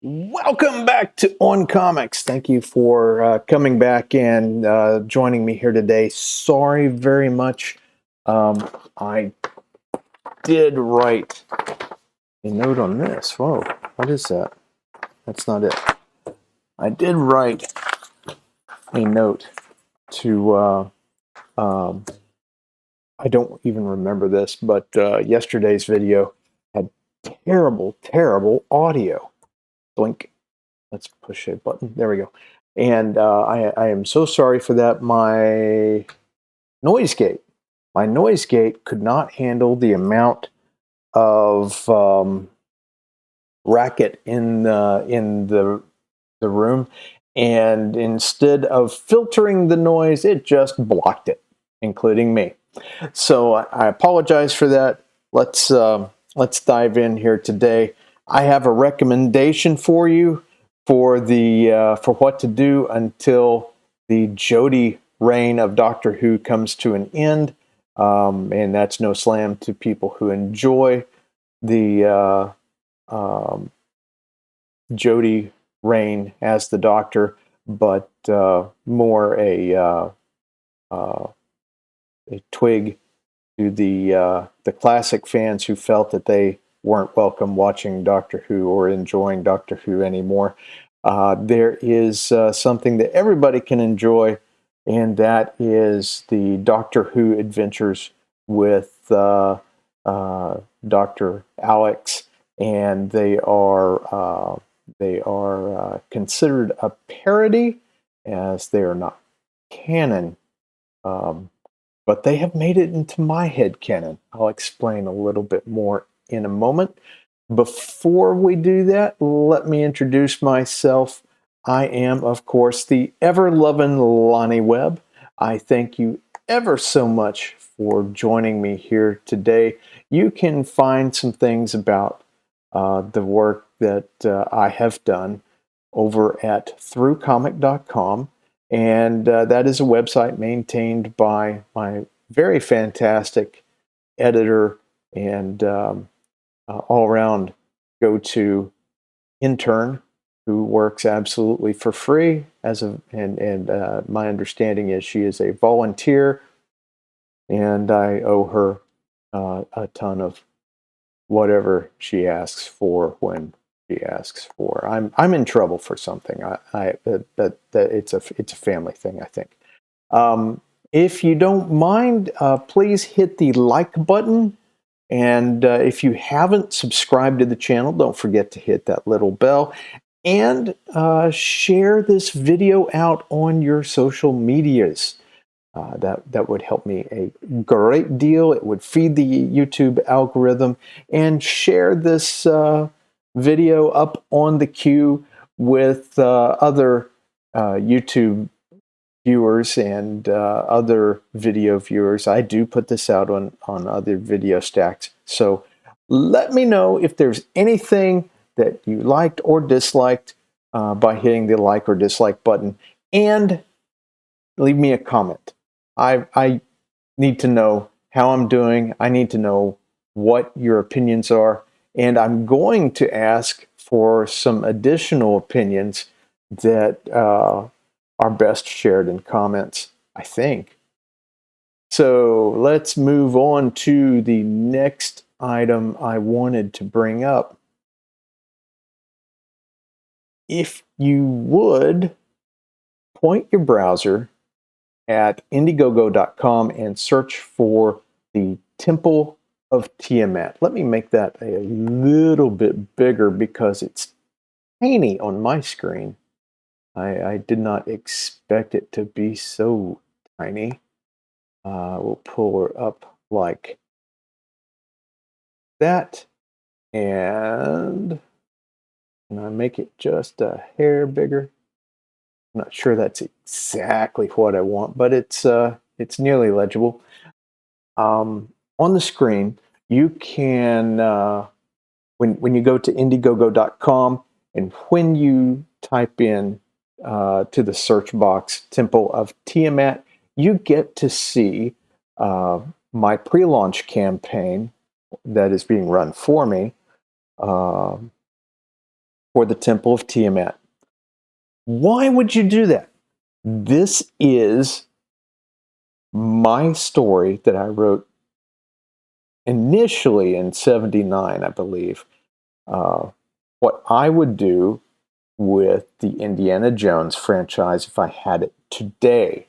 Welcome back to OnComics. Thank you for coming back and joining me here today. Sorry very much. I did write a note on this. Whoa, what is that? That's not it. I did write a note to, I don't even remember this, but yesterday's video had terrible audio. Blink. Let's push a button. There we go. And I am so sorry for that. My noise gate could not handle the amount of racket in the room, and instead of filtering the noise, it just blocked it, including me. So I apologize for that. Let's dive in here today. I have a recommendation for you for what to do until the Jodie reign of Doctor Who comes to an end, and that's no slam to people who enjoy the Jodie reign as the Doctor, but more a twig to the classic fans who felt that they weren't welcome watching Doctor Who or enjoying Doctor Who anymore. There is something that everybody can enjoy, and that is the Doctor Who adventures with Dr. Alex, and they are considered a parody, as they are not canon. But they have made it into my head canon. I'll explain a little bit more in a moment. Before we do that, let me introduce myself. I am, of course, the ever-loving Lonnie Webb. I thank you ever so much for joining me here today. You can find some things about the work that I have done over at throughcomic.com. And that is a website maintained by my very fantastic editor and all-around go-to intern who works absolutely for free and my understanding is she is a volunteer, and I owe her a ton of whatever she asks for when she asks for. I'm in trouble for something. It's a family thing, I think. If you don't mind, please hit the like button. And if you haven't subscribed to the channel, don't forget to hit that little bell. And share this video out on your social medias. That would help me a great deal. It would feed the YouTube algorithm. And share this video up on the queue with other YouTube viewers and other video viewers. I do put this out on other video stacks. So let me know if there's anything that you liked or disliked by hitting the like or dislike button, and leave me a comment. I need to know how I'm doing. I need to know what your opinions are, and I'm going to ask for some additional opinions that are best shared in comments, I think. So let's move on to the next item I wanted to bring up. If you would point your browser at IndieGoGo.com and search for the Temple of Tiamat. Let me make that a little bit bigger because it's tiny on my screen. I did not expect it to be so tiny. We'll pull her up like that, and I make it just a hair bigger. I'm not sure that's exactly what I want, but it's nearly legible. On the screen, you can when you go to IndieGoGo.com, and when you type in to the search box Temple of Tiamat, you get to see my pre-launch campaign that is being run for me uh, for the Temple of Tiamat. Why would you do that? This is my story that I wrote initially in '79, I believe. What I would do with the Indiana Jones franchise if I had it today.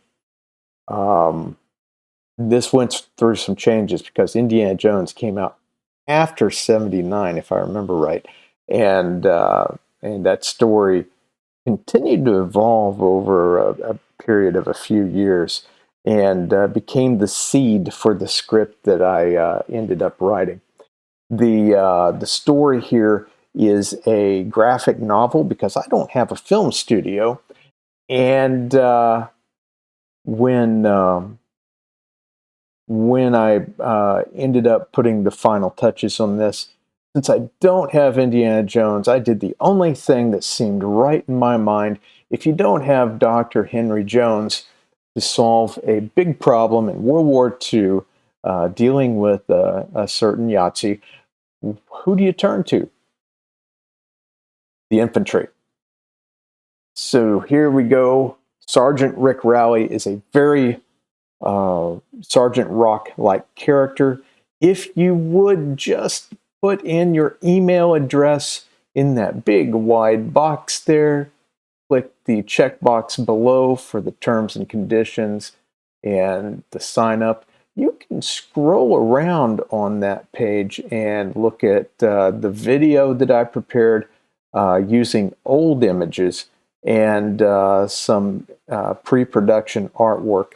This went through some changes because Indiana Jones came out after '79, if I remember right, and that story continued to evolve over a period of a few years and became the seed for the script that I ended up writing. The story here is a graphic novel because I don't have a film studio, and when when I ended up putting the final touches on this, since I don't have Indiana Jones, I did the only thing that seemed right in my mind. If you don't have Dr. Henry Jones to solve a big problem in World War II, dealing with a certain Yahtzee, who do you turn to? The infantry. So here we go. Sergeant Rick Rowley is a very Sergeant Rock-like character. If you would just put in your email address in that big wide box there, click the checkbox below for the terms and conditions and the sign up, you can scroll around on that page and look at the video that I prepared using old images and some pre-production artwork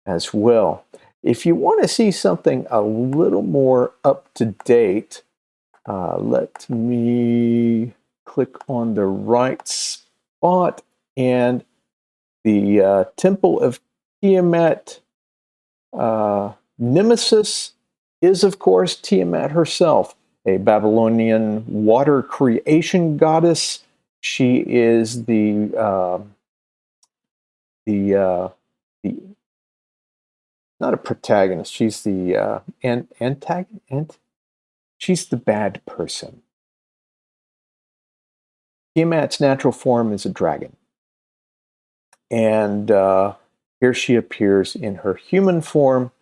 as well. If you want to see something a little more up to date, let me click on the right spot, and the Temple of Tiamat nemesis is, of course, Tiamat herself, a Babylonian water creation goddess. She is the not a protagonist. She's the antagonist. She's the bad person. Tiamat's natural form is a dragon, and here she appears in her human form.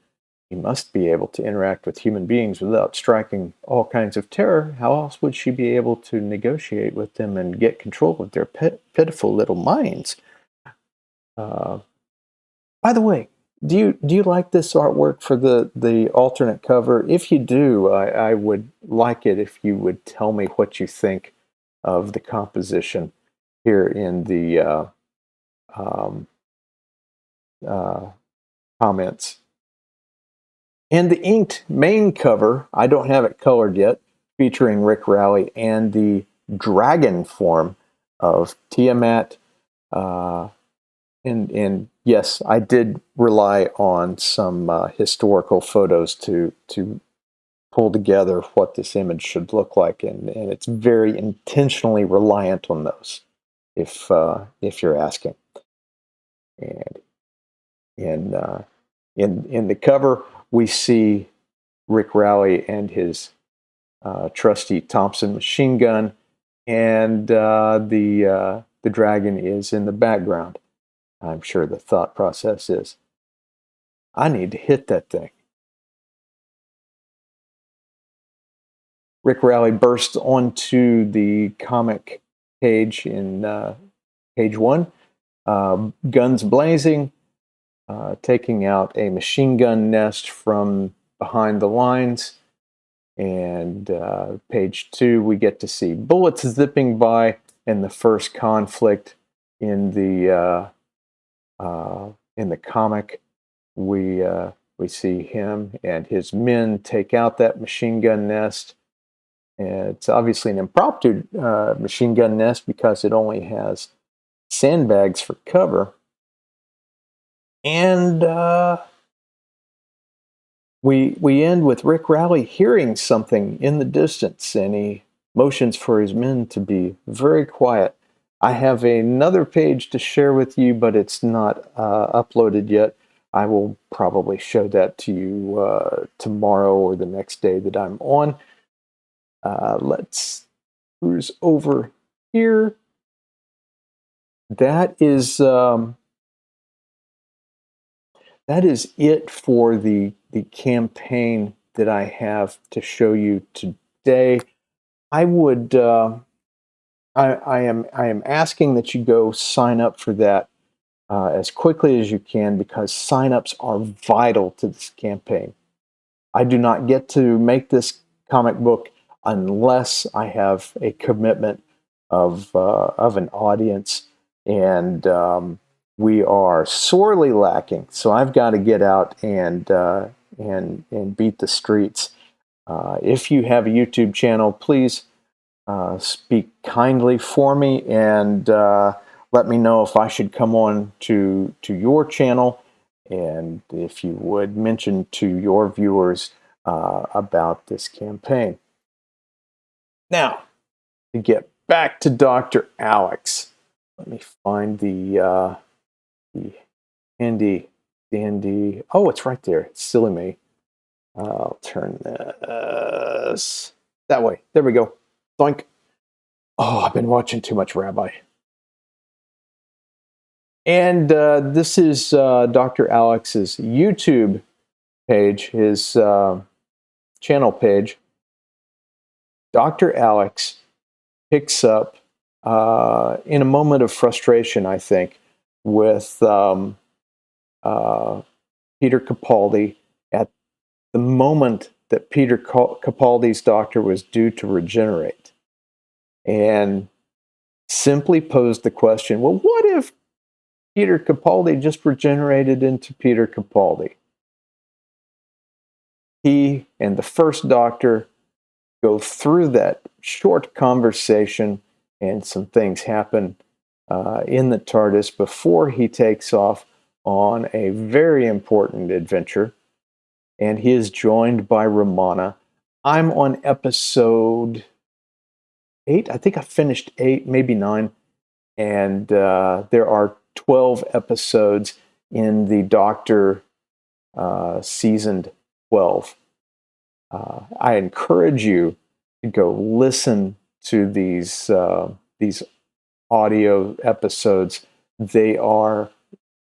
You must be able to interact with human beings without striking all kinds of terror. How else would she be able to negotiate with them and get control of their pitiful little minds? By the way, do you like this artwork for the alternate cover? If you do, I would like it if you would tell me what you think of the composition here in the um, comments. And the inked main cover, I don't have it colored yet, featuring Rick Rowley and the dragon form of Tiamat. And yes, I did rely on some historical photos to pull together what this image should look like, and it's very intentionally reliant on those, if you're asking. And in the cover, we see Rick Rowley and his trusty Thompson machine gun, and the dragon is in the background. I'm sure the thought process is, I need to hit that thing. Rick Rowley bursts onto the comic page in page 1, guns blazing, taking out a machine gun nest from behind the lines. And page 2, we get to see bullets zipping by, and the first conflict in the comic. We We see him and his men take out that machine gun nest. And it's obviously an impromptu machine gun nest because it only has sandbags for cover. And we end with Rick Rowley hearing something in the distance, and he motions for his men to be very quiet. I have another page to share with you, but it's not uploaded yet. I will probably show that to you tomorrow or the next day that I'm on. Let's cruise over here. That is it for the campaign that I have to show you today. I would I am asking that you go sign up for that as quickly as you can, because signups are vital to this campaign. I do not get to make this comic book unless I have a commitment of an audience, and we are sorely lacking. So I've got to get out and beat the streets. If you have a YouTube channel, please speak kindly for me and let me know if I should come on to your channel, and if you would mention to your viewers about this campaign. Now, to get back to Dr. Alex, let me find the handy dandy. Oh, it's right there. It's silly me. I'll turn this that way. There we go. Doink. Oh, I've been watching too much Rabbi. And this is Dr. Alex's YouTube page, his channel page. Dr. Alex picks up in a moment of frustration, I think, with Peter Capaldi at the moment that Peter Capaldi's doctor was due to regenerate, and simply posed the question, well, what if Peter Capaldi just regenerated into Peter Capaldi? He and the first doctor go through that short conversation, and some things happen in the TARDIS before he takes off on a very important adventure, and he is joined by Romana. I'm on episode 8. I think I finished 8, maybe 9, and there are 12 episodes in the Doctor seasoned 12. I encourage you to go listen to these audio episodes. They are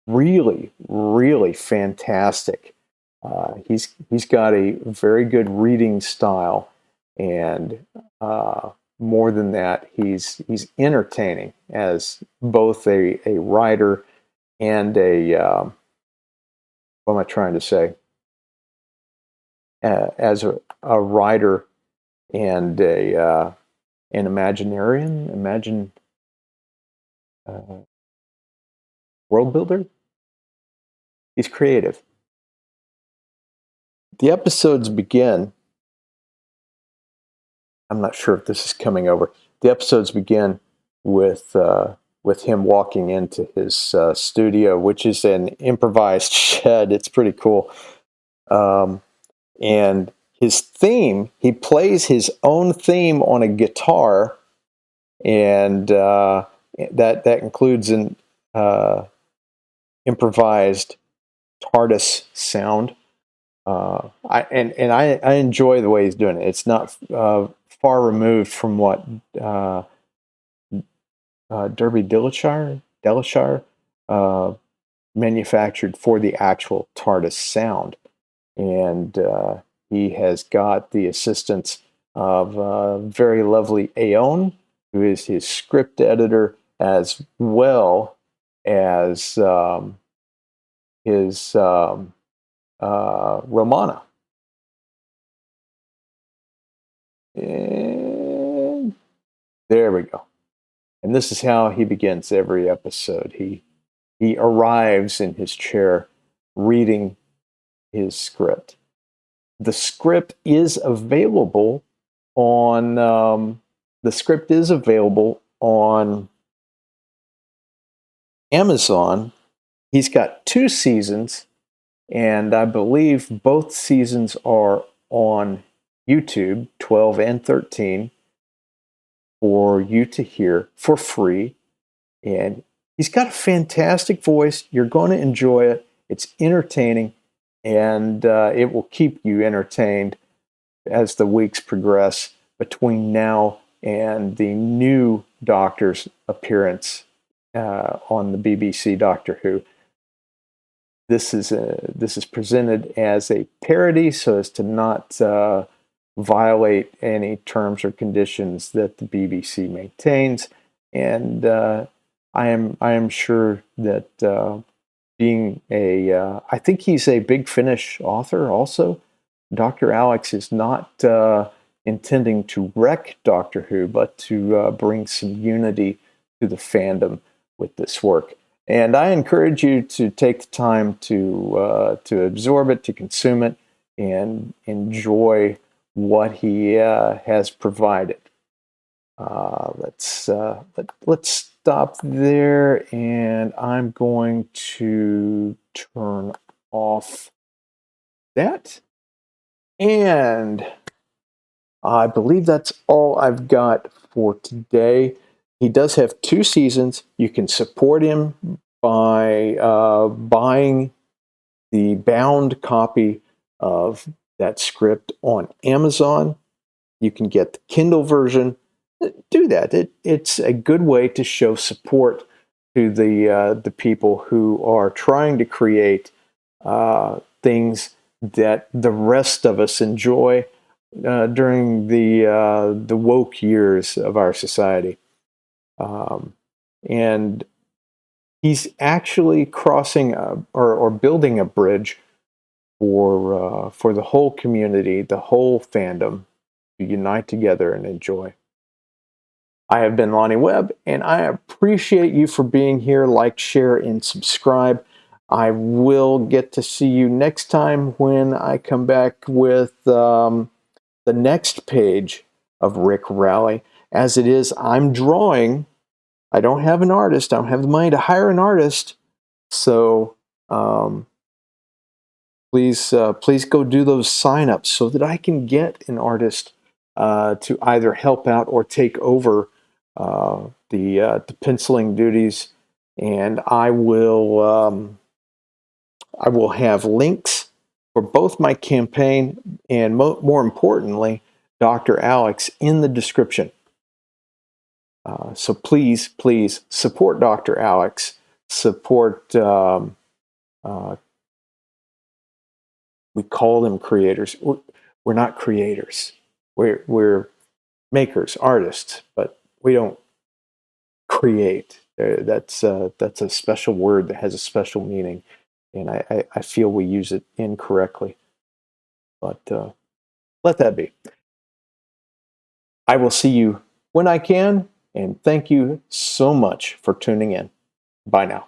really, really fantastic. He's got a very good reading style, and more than that, he's entertaining as both a writer and what am I trying to say? As a writer and an Imaginarian, world builder. He's creative. The episodes begin. I'm not sure if this is coming over. The episodes begin with him walking into his studio, which is an improvised shed. It's pretty cool. And his theme, he plays his own theme on a guitar, and that includes an improvised TARDIS sound. I enjoy the way he's doing it. It's not far removed from what Derby Dillashaw manufactured for the actual TARDIS sound. And he has got the assistance of very lovely Aeon, who is his script editor, as well as his Romana. And there we go. And this is how he begins every episode. He arrives in his chair reading his script. The script is available on Amazon. He's got 2 seasons, and I believe both seasons are on YouTube, 12 and 13, for you to hear for free. And he's got a fantastic voice. You're going to enjoy it. It's entertaining, and it will keep you entertained as the weeks progress between now and the new Doctor's appearance on the BBC Doctor Who. This is presented as a parody, so as to not violate any terms or conditions that the BBC maintains. And I am sure that I think he's a Big Finish author also. Dr. Alex is not intending to wreck Doctor Who, but to bring some unity to the fandom with this work. And I encourage you to take the time to absorb it, to consume it, and enjoy what he has provided. Let's stop there, and I'm going to turn off that. And I believe that's all I've got for today. He does have 2 seasons. You can support him by buying the bound copy of that script on Amazon. You can get the Kindle version. Do that. It's a good way to show support to the people who are trying to create things that the rest of us enjoy during the woke years of our society. And he's actually crossing or building a bridge for the whole community, the whole fandom, to unite together and enjoy. I have been Lonnie Webb, and I appreciate you for being here. Like, share, and subscribe. I will get to see you next time when I come back with the next page of Rick Rally. As it is, I'm drawing. I don't have an artist. I don't have the money to hire an artist. So please go do those sign-ups so that I can get an artist to either help out or take over the penciling duties. And I will have links for both my campaign and more importantly, Dr. Alex in the description. So please support Dr. Alex. Support. We call them creators. We're not creators. We're makers, artists, but we don't create. That's a special word that has a special meaning, and I feel we use it incorrectly. But let that be. I will see you when I can, and thank you so much for tuning in. Bye now.